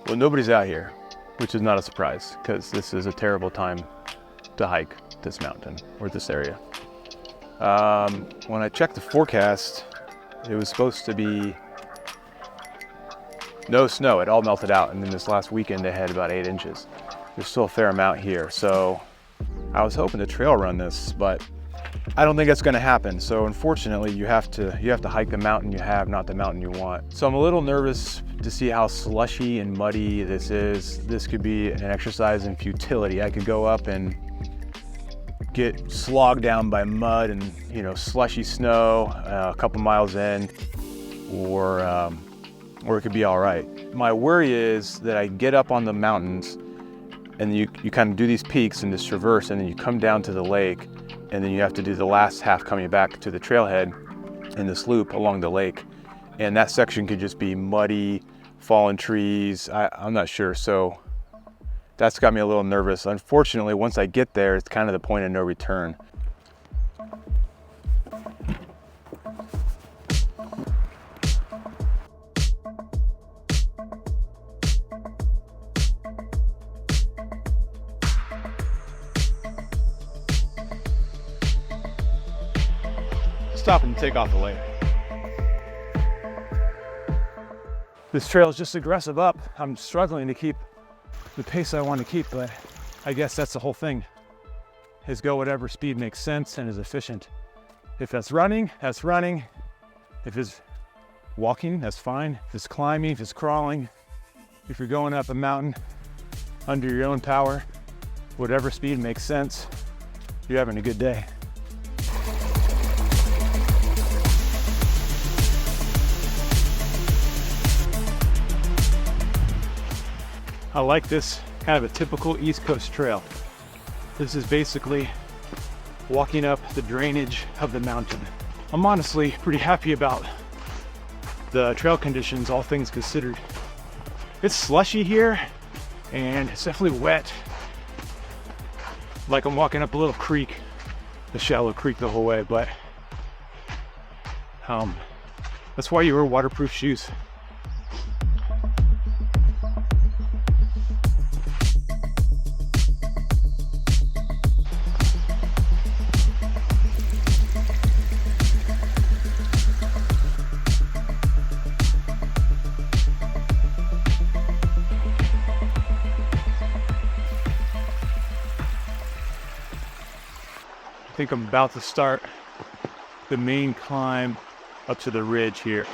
Well, nobody's out here, which is not a surprise because this is a terrible time to hike this mountain or this area. When I checked the forecast, it was supposed to be no snow. It all melted out, and then this last weekend they had about 8 inches. There's still a fair amount here, so I was hoping to trail run this, but I don't think that's going to happen. So unfortunately, you have to hike the mountain you have, not the mountain you want. So I'm a little nervous to see how slushy and muddy this is. This could be an exercise in futility. I could go up and get slogged down by mud and slushy snow a couple miles in, or it could be all right. My worry is that I get up on the mountains and you kind of do these peaks and this traverse, and then you come down to the lake, and then you have to do the last half coming back to the trailhead in this loop along the lake. And that section could just be muddy, fallen trees. I'm not sure. So that's got me a little nervous. Unfortunately, once I get there, it's kind of the point of no return. Stop and take off the layer. This trail is just aggressive up. I'm struggling to keep the pace I want to keep, but I guess that's the whole thing, is go whatever speed makes sense and is efficient. If that's running, that's running. If it's walking, that's fine. If it's climbing, if it's crawling, if you're going up a mountain under your own power, whatever speed makes sense, you're having a good day. I like this kind of a typical East Coast trail. This is basically walking up the drainage of the mountain. I'm honestly pretty happy about the trail conditions, all things considered. It's slushy here and it's definitely wet. Like I'm walking up a little creek, a shallow creek the whole way, but that's why you wear waterproof shoes. I think I'm about to start the main climb up to the ridge here.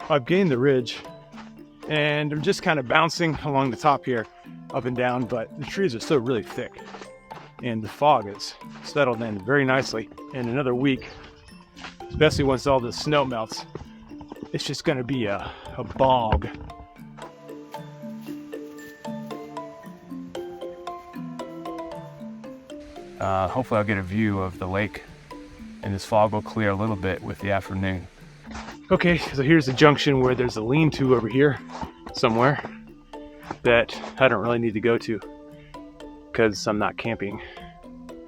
I've gained the ridge and I'm just kind of bouncing along the top here, up and down, but the trees are still really thick and the fog has settled in very nicely. In another week, especially once all the snow melts, it's just going to be a bog. Hopefully I'll get a view of the lake and this fog will clear a little bit with the afternoon. Okay, so here's the junction where there's a lean-to over here somewhere that I don't really need to go to because I'm not camping.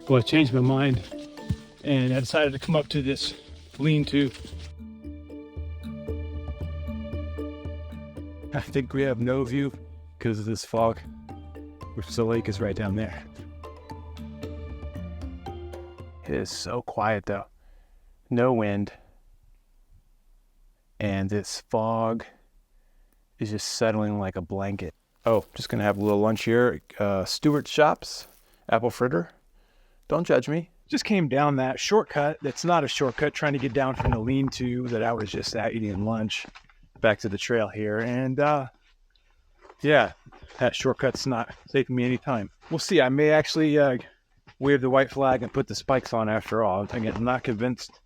Well, I changed my mind and I decided to come up to this lean-to. I think we have no view because of this fog, which the lake is right down there. It is so quiet though. No wind. And this fog is just settling like a blanket. Oh, just gonna have a little lunch here. Stewart's Shops, apple fritter. Don't judge me. Just came down that shortcut. That's not a shortcut, trying to get down from the lean-to that I was just at eating lunch back to the trail here. And yeah, that shortcut's not saving me any time. We'll see. I may actually wave the white flag and put the spikes on after all. I'm not convinced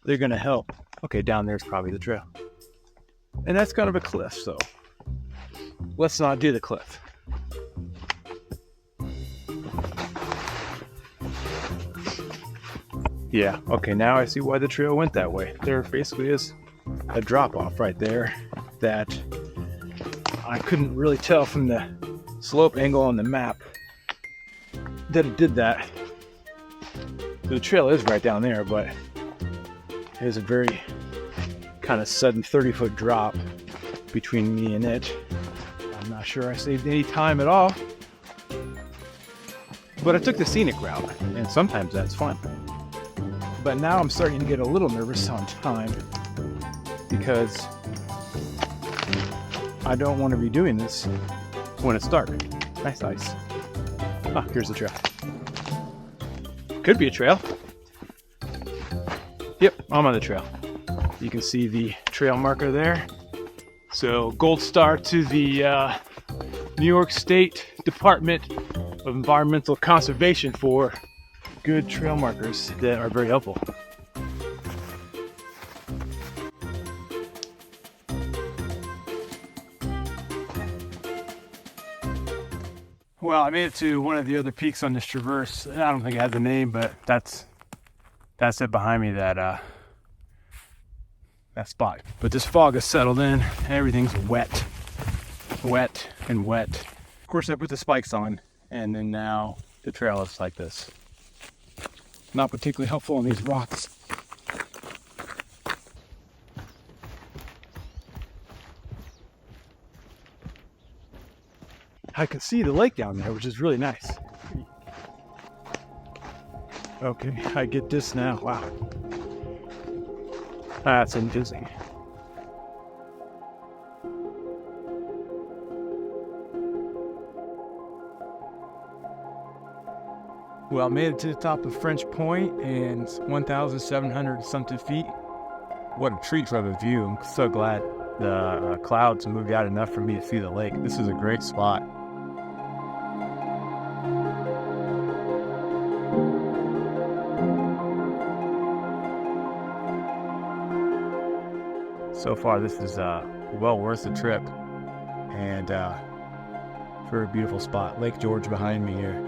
they're gonna help. Okay, down there's probably the trail. And that's kind of a cliff, so let's not do the cliff. Yeah, okay, now I see why the trail went that way. There basically is a drop off right there that I couldn't really tell from the slope angle on the map that it did that. The trail is right down there, but it is a very kind of sudden 30-foot drop between me and it. I'm not sure I saved any time at all, but I took the scenic route, and sometimes that's fun. But now I'm starting to get a little nervous on time because I don't want to be doing this when it's dark. Nice ice. Ah, here's the trail. Could be a trail. Yep, I'm on the trail. You can see the trail marker there. So gold star to the New York State Department of Environmental Conservation for good trail markers that are very helpful. Well, I made it to one of the other peaks on this traverse. I don't think it has a name, but that's it behind me, that spot. But this fog has settled in. Everything's wet and wet. Of course, I put the spikes on, and then now the trail is like this. Not particularly helpful on these rocks. I can see the lake down there, which is really nice. Okay, I get this now. Wow. That's interesting. Well, I made it to the top of French Point, and it's 1,700 something feet. What a treat for a view. I'm so glad the clouds moved out enough for me to see the lake. This is a great spot. So far, this is well worth the trip, and very beautiful spot. Lake George behind me here.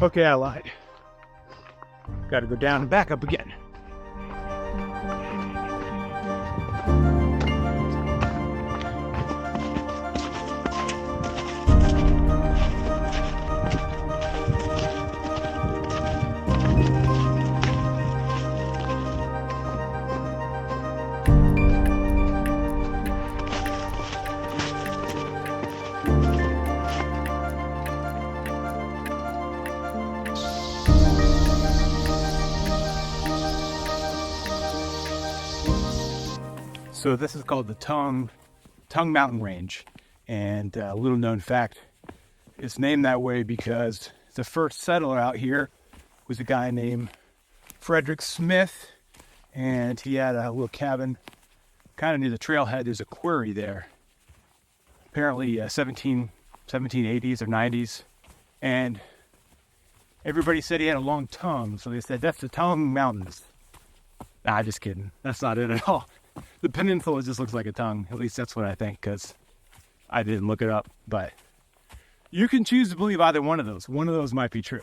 Okay, I lied. Got to go down and back up again. So this is called the Tongue Mountain Range, and a little known fact, it's named that way because the first settler out here was a guy named Frederick Smith, and he had a little cabin kind of near the trailhead. There's a quarry there, apparently 1780s or 90s. And everybody said he had a long tongue, so they said that's the Tongue Mountains. Nah, just kidding. That's not it at all. The peninsula just looks like a tongue. At least that's what I think, because I didn't look it up. But you can choose to believe either one of those. One of those might be true.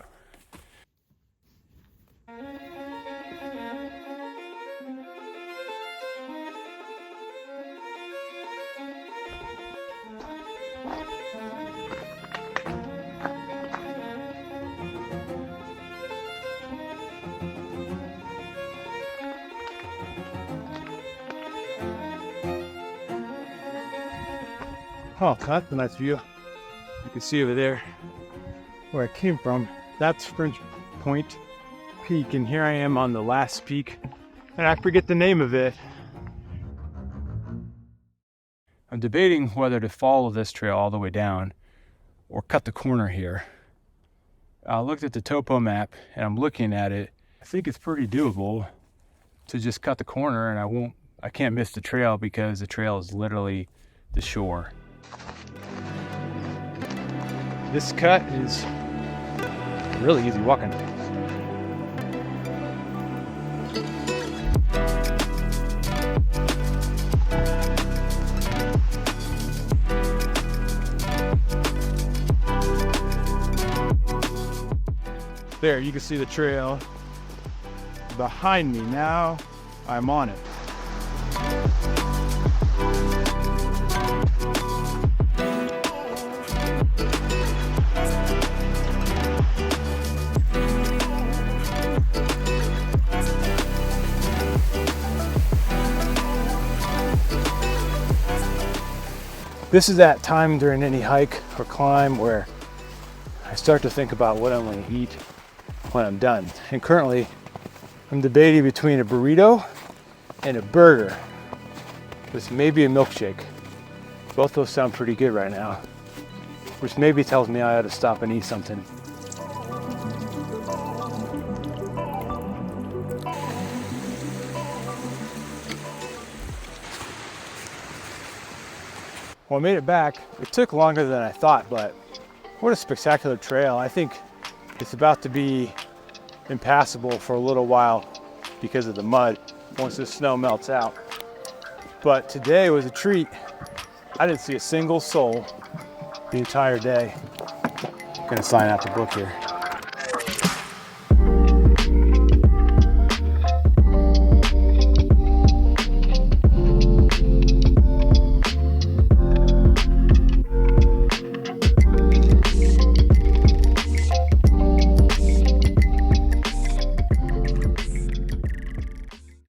Oh, that's a nice view. You can see over there where I came from. That's French Point Peak, and here I am on the last peak, and I forget the name of it. I'm debating whether to follow this trail all the way down or cut the corner here. I looked at the topo map and I'm looking at it. I think it's pretty doable to just cut the corner, and I can't miss the trail because the trail is literally the shore. This cut is really easy walking. There, you can see the trail behind me. Now I'm on it. This is that time during any hike or climb where I start to think about what I'm going to eat when I'm done. And currently, I'm debating between a burrito and a burger with maybe a milkshake. Both those sound pretty good right now, which maybe tells me I ought to stop and eat something. Well, I made it back. It took longer than I thought, but what a spectacular trail. I think it's about to be impassable for a little while because of the mud once the snow melts out. But today was a treat. I didn't see a single soul the entire day. I'm gonna sign out the book here.